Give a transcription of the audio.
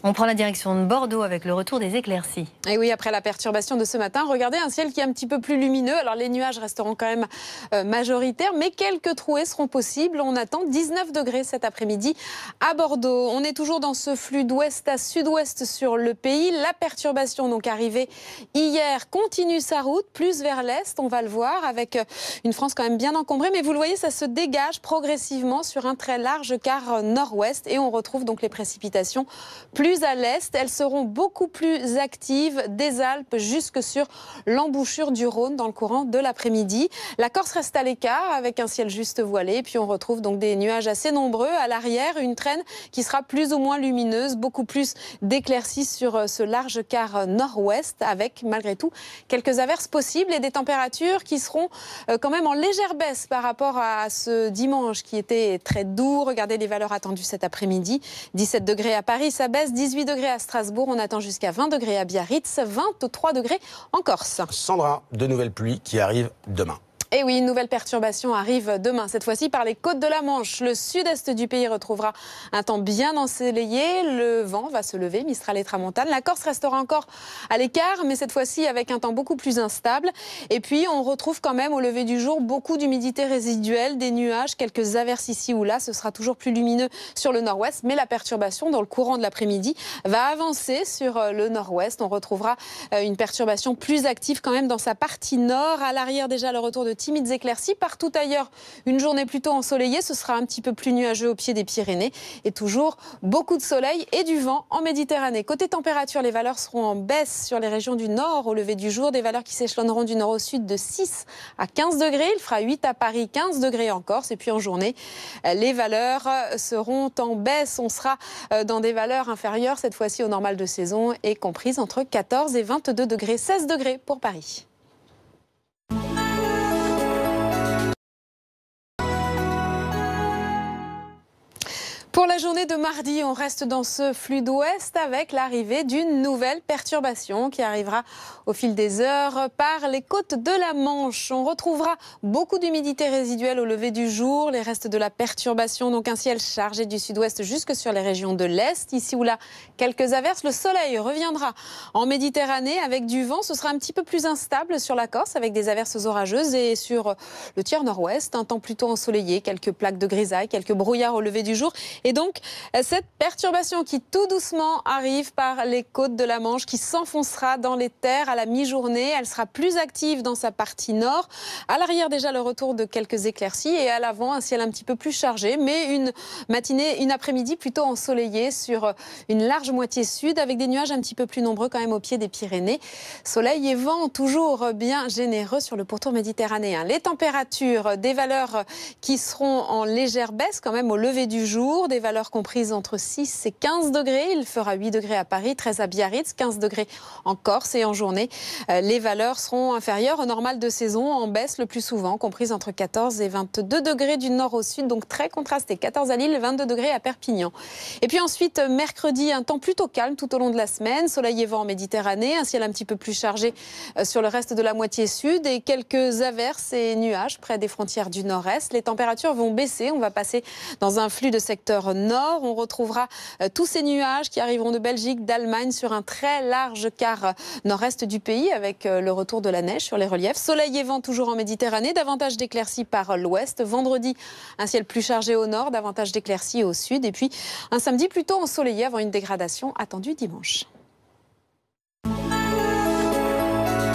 On prend la direction de Bordeaux avec le retour des éclaircies. Et oui, après la perturbation de ce matin, regardez un ciel qui est un petit peu plus lumineux. Alors les nuages resteront quand même majoritaires, mais quelques trouées seront possibles. On attend 19 degrés cet après-midi à Bordeaux. On est toujours dans ce flux d'ouest à sud-ouest sur le pays. La perturbation donc arrivée hier continue sa route, plus vers l'est, on va le voir, avec une France quand même bien encombrée. Mais vous le voyez, ça se dégage progressivement sur un très large quart nord-ouest. Et on retrouve donc les précipitations plus à l'est. Elles seront beaucoup plus actives des Alpes jusque sur l'embouchure du Rhône dans le courant de l'après-midi. La Corse reste à l'écart avec un ciel juste voilé. Puis on retrouve donc des nuages assez nombreux. À l'arrière, une traîne qui sera plus ou moins lumineuse, beaucoup plus d'éclaircies sur ce large quart nord-ouest avec malgré tout quelques averses possibles et des températures qui seront quand même en légère baisse par rapport à ce dimanche qui était très doux. Regardez les valeurs attendues cet après-midi. 17 degrés à Paris, ça baisse. 18 degrés à Strasbourg, on attend jusqu'à 20 degrés à Biarritz, 23 degrés en Corse. Sandra, de nouvelles pluies qui arrivent demain. Et oui, une nouvelle perturbation arrive demain, cette fois-ci par les côtes de la Manche. Le sud-est du pays retrouvera un temps bien ensoleillé. Le vent va se lever, Mistral et Tramontane. La Corse restera encore à l'écart, mais cette fois-ci avec un temps beaucoup plus instable. Et puis, on retrouve quand même au lever du jour beaucoup d'humidité résiduelle, des nuages, quelques averses ici ou là. Ce sera toujours plus lumineux sur le nord-ouest, mais la perturbation dans le courant de l'après-midi va avancer sur le nord-ouest. On retrouvera une perturbation plus active quand même dans sa partie nord. À l'arrière, déjà, le retour de timides éclaircies. Partout ailleurs, une journée plutôt ensoleillée. Ce sera un petit peu plus nuageux au pied des Pyrénées. Et toujours beaucoup de soleil et du vent en Méditerranée. Côté température, les valeurs seront en baisse sur les régions du nord au lever du jour. Des valeurs qui s'échelonneront du nord au sud de 6 à 15 degrés. Il fera 8 à Paris, 15 degrés en Corse. Et puis en journée, les valeurs seront en baisse. On sera dans des valeurs inférieures, cette fois-ci au normal de saison, et comprises entre 14 et 22 degrés. 16 degrés pour Paris. Pour la journée de mardi, on reste dans ce flux d'ouest avec l'arrivée d'une nouvelle perturbation qui arrivera au fil des heures par les côtes de la Manche. On retrouvera beaucoup d'humidité résiduelle au lever du jour, les restes de la perturbation, donc un ciel chargé du sud-ouest jusque sur les régions de l'est. Ici ou là, quelques averses. Le soleil reviendra en Méditerranée avec du vent. Ce sera un petit peu plus instable sur la Corse avec des averses orageuses et sur le tiers nord-ouest, un temps plutôt ensoleillé, quelques plaques de grisaille, quelques brouillards au lever du jour. Et donc, cette perturbation qui tout doucement arrive par les côtes de la Manche, qui s'enfoncera dans les terres à la mi-journée, elle sera plus active dans sa partie nord. À l'arrière, déjà, le retour de quelques éclaircies et à l'avant, un ciel un petit peu plus chargé, mais une matinée, une après-midi plutôt ensoleillée sur une large moitié sud avec des nuages un petit peu plus nombreux quand même au pied des Pyrénées. Soleil et vent toujours bien généreux sur le pourtour méditerranéen. Les températures, des valeurs qui seront en légère baisse quand même au lever du jour, des valeurs comprises entre 6 et 15 degrés. Il fera 8 degrés à Paris, 13 à Biarritz, 15 degrés en Corse. Et en journée, les valeurs seront inférieures au normal de saison, en baisse le plus souvent, comprises entre 14 et 22 degrés du nord au sud, donc très contrasté. 14 à Lille, 22 degrés à Perpignan. Et puis ensuite, mercredi, un temps plutôt calme tout au long de la semaine. Soleil et vent en Méditerranée, un ciel un petit peu plus chargé sur le reste de la moitié sud et quelques averses et nuages près des frontières du nord-est. Les températures vont baisser. On va passer dans un flux de secteur nord. On retrouvera tous ces nuages qui arriveront de Belgique, d'Allemagne sur un très large quart nord-est du pays avec le retour de la neige sur les reliefs. Soleil et vent toujours en Méditerranée, davantage d'éclaircies par l'ouest. Vendredi, un ciel plus chargé au nord, davantage d'éclaircies au sud. Et puis un samedi plutôt ensoleillé avant une dégradation attendue dimanche.